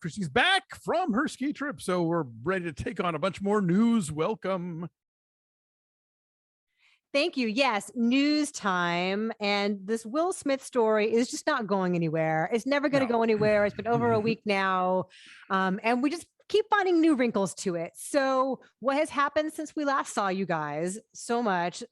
Christy's back from her ski trip, so we're ready to take on a bunch more news. Welcome. Thank you. Yes, news time. And this Will Smith story is just not going anywhere. It's never going to go anywhere. It's been over a week now. And we just keep finding new wrinkles to it. So what has happened since we last saw you guys? So much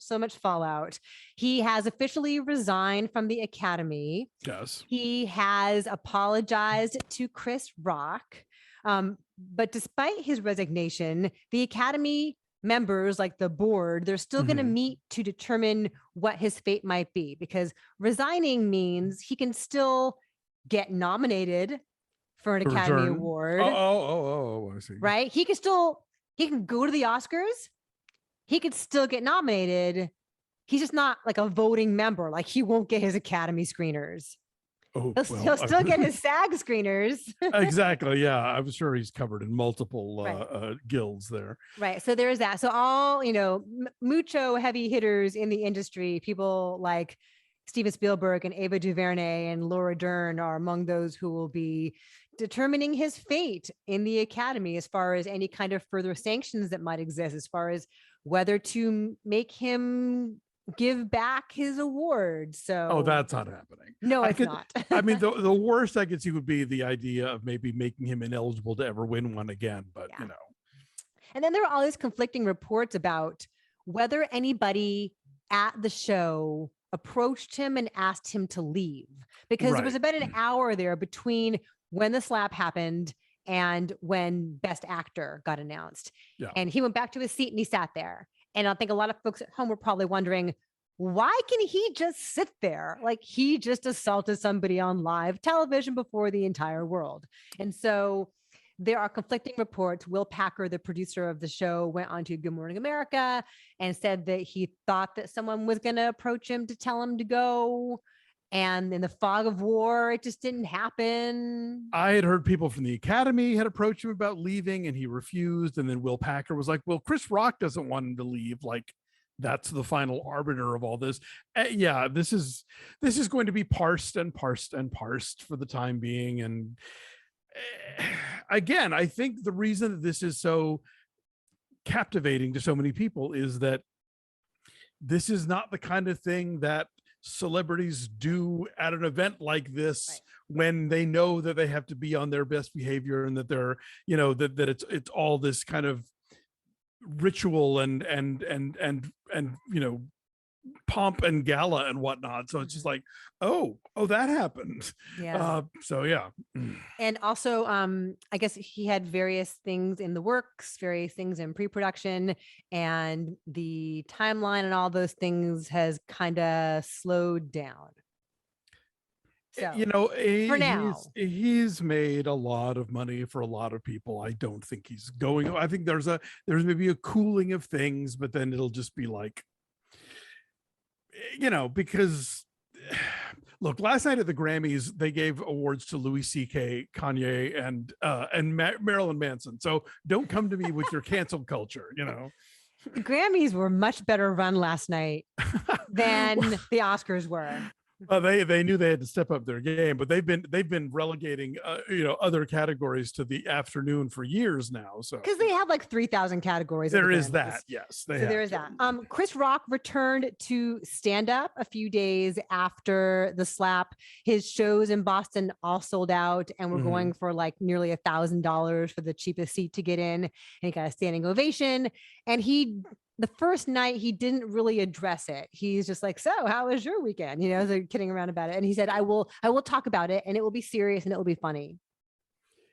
fallout. He has officially resigned from the Academy. Yes. He has apologized to Chris Rock. But despite his resignation, the Academy members, like the board, they're still going to meet to determine what his fate might be, because resigning means he can still get nominated for an Academy Award. I see. Right? He can go to the Oscars. He could still get nominated. He's just not like a voting member. Like, he won't get his Academy screeners. He'll still get his SAG screeners. Exactly. Yeah. I'm sure he's covered in multiple guilds there. Right. So there's that. So all, mucho heavy hitters in the industry, people like Steven Spielberg and Ava DuVernay and Laura Dern are among those who will be determining his fate in the Academy, as far as any kind of further sanctions that might exist, as far as whether to make him give back his award. So that's not happening. No, it's not. I mean, the worst I could see would be the idea of maybe making him ineligible to ever win one again, but And then there are all these conflicting reports about whether anybody at the show approached him and asked him to leave, because there was about an hour there between when the slap happened and when Best Actor got announced. And he went back to his seat and he sat there. And I think a lot of folks at home were probably wondering, why can he just sit there? Like, he just assaulted somebody on live television before the entire world. And so there are conflicting reports. Will Packer, the producer of the show, went on to Good Morning America and said that he thought that someone was going to approach him to tell him to go. And in the fog of war, it just didn't happen. I had heard people from the Academy had approached him about leaving and he refused. And then Will Packer was like, well, Chris Rock doesn't want him to leave. Like, that's the final arbiter of all this. This is going to be parsed for the time being. And again, I think the reason that this is so captivating to so many people is that this is not the kind of thing that celebrities do at an event like this, when they know that they have to be on their best behavior and that they're, that it's all this kind of ritual and pomp and gala and whatnot. So it's just like, oh, that happened. And also, I guess he had various things in the works, various things in pre-production, and the timeline and all those things has kind of slowed down. So, for now, he's made a lot of money for a lot of people. I don't think he's going. I think there's maybe a cooling of things, but then it'll just be like, because look, last night at the Grammys, they gave awards to Louis C.K., Kanye, and Marilyn Manson. So don't come to me with your canceled culture, The Grammys were much better run last night than the Oscars were. They knew they had to step up their game, but they've been relegating other categories to the afternoon for years now. So because they have like 3,000 categories. There is that, yes. There is that. Chris Rock returned to stand up a few days after the slap. His shows in Boston all sold out and were going for like nearly $1,000 for the cheapest seat to get in. And he got a standing ovation. And the first night he didn't really address it. He's just like, so how was your weekend? They're kidding around about it. And he said, I will talk about it, and it will be serious and it will be funny.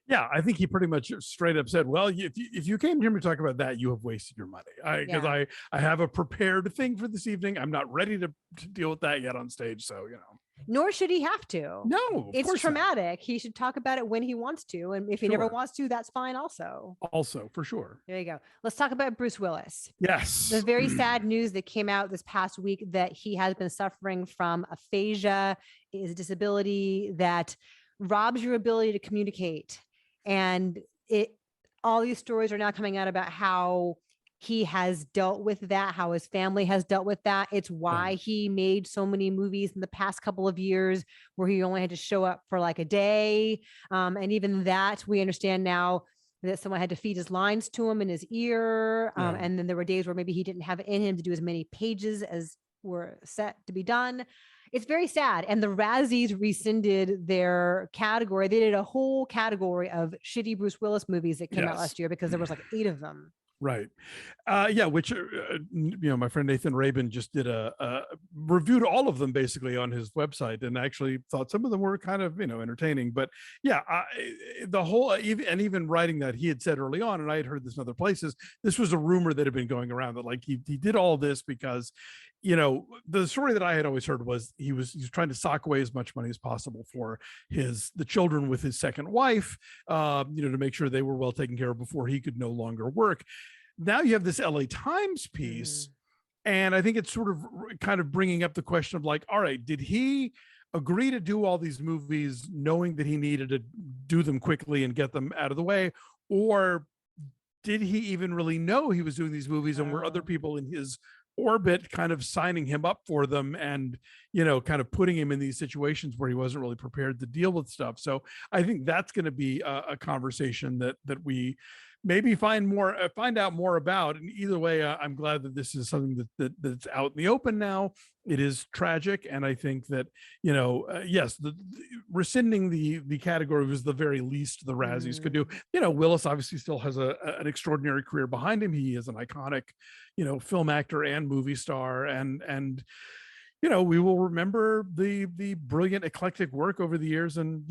Yeah, I think he pretty much straight up said, well, if you came here to talk about that, you have wasted your money. Because I have a prepared thing for this evening. I'm not ready to deal with that yet on stage. So, Nor should he have to. No, it's traumatic. Not. He should talk about it when he wants to. And if he never wants to, that's fine also. Also, for sure. There you go. Let's talk about Bruce Willis. Yes. The very sad news that came out this past week that he has been suffering from aphasia, is a disability that robs your ability to communicate. And all these stories are now coming out about how he has dealt with that, how his family has dealt with that. It's why he made so many movies in the past couple of years where he only had to show up for like a day. And even that, we understand now that someone had to feed his lines to him in his ear. And then there were days where maybe he didn't have it in him to do as many pages as were set to be done. It's very sad. And the Razzies rescinded their category. They did a whole category of shitty Bruce Willis movies that came out last year because there was like 8 of them. Right. Which, my friend Nathan Rabin just did reviewed all of them basically on his website, and actually thought some of them were kind of, entertaining. But the whole, even writing that, he had said early on, and I had heard this in other places, this was a rumor that had been going around that like he did all this because, the story that I had always heard was he was trying to sock away as much money as possible for the children with his second wife, to make sure they were well taken care of before he could no longer work. Now you have this LA Times piece, and I think it's sort of kind of bringing up the question of like, all right, did he agree to do all these movies knowing that he needed to do them quickly and get them out of the way? Or did he even really know he was doing these movies, and were other people in his orbit kind of signing him up for them and, kind of putting him in these situations where he wasn't really prepared to deal with stuff? So I think that's going to be a conversation that we maybe find out more about. And either way, I'm glad that this is something that's out in the open now. It is tragic, and I think that yes, the rescinding the category was the very least the Razzies could do. Willis obviously still has an extraordinary career behind him. He is an iconic film actor and movie star, and we will remember the brilliant eclectic work over the years, and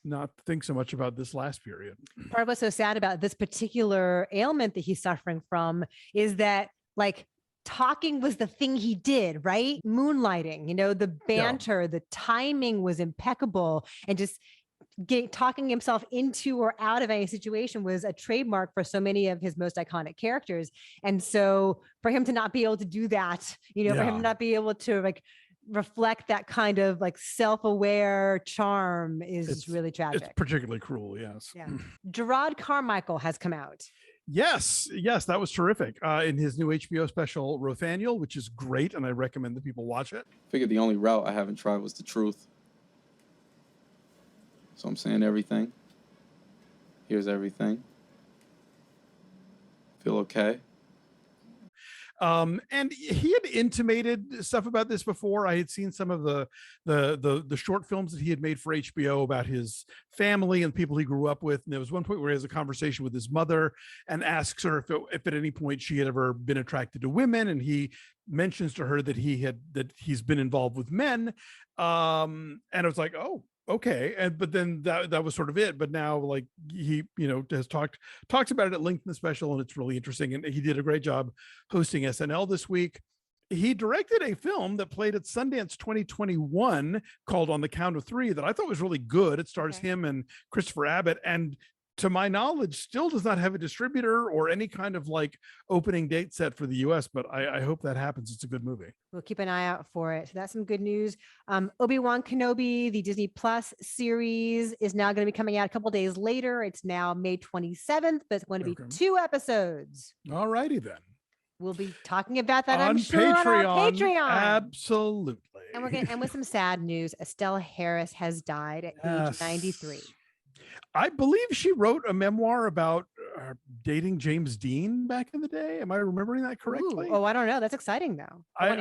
not think so much about this last period. Part of what's so sad about this particular ailment that he's suffering from is that, like, talking was the thing he did, right? Moonlighting, the banter, the timing was impeccable, and just talking himself into or out of any situation was a trademark for so many of his most iconic characters. And so for him to not be able to do that, for him to not be able to like reflect that kind of like self-aware charm is really tragic. It's particularly cruel. Yes. Yeah. Jerrod Carmichael has come out. Yes, that was terrific. In his new HBO special, Rothaniel, which is great, and I recommend that people watch it. Figured the only route I haven't tried was the truth. So I'm saying everything. Here's everything. Feel okay? And he had intimated stuff about this before. I had seen some of the short films that he had made for HBO about his family and people he grew up with. And there was one point where he has a conversation with his mother and asks her if at any point she had ever been attracted to women. And he mentions to her that he's been involved with men. And I was like, oh, okay. But then that was sort of it. But now, like, he has talks about it at length in the special, and it's really interesting. And he did a great job hosting SNL this week. He directed a film that played at Sundance 2021 called On the Count of Three that I thought was really good. It stars him and Christopher Abbott, and to my knowledge, still does not have a distributor or any kind of like opening date set for the US, but I hope that happens. It's a good movie. We'll keep an eye out for it. So that's some good news. Obi-Wan Kenobi, the Disney Plus series, is now going to be coming out a couple days later. It's now May 27th, but it's going to be 2 episodes. All righty then. We'll be talking about that, on I'm sure, on our Patreon. Absolutely. And we're going to end with some sad news. Estelle Harris has died at age 93. I believe she wrote a memoir about dating James Dean back in the day. Am I remembering that correctly? Ooh, I don't know. That's exciting though. I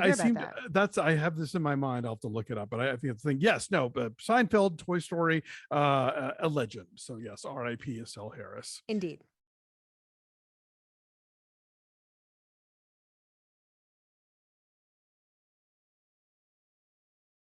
have this in my mind. I'll have to look it up, but I think it's the thing. Yes, no, but Seinfeld, Toy Story, a legend. So yes, R.I.P. Estelle Harris. Indeed.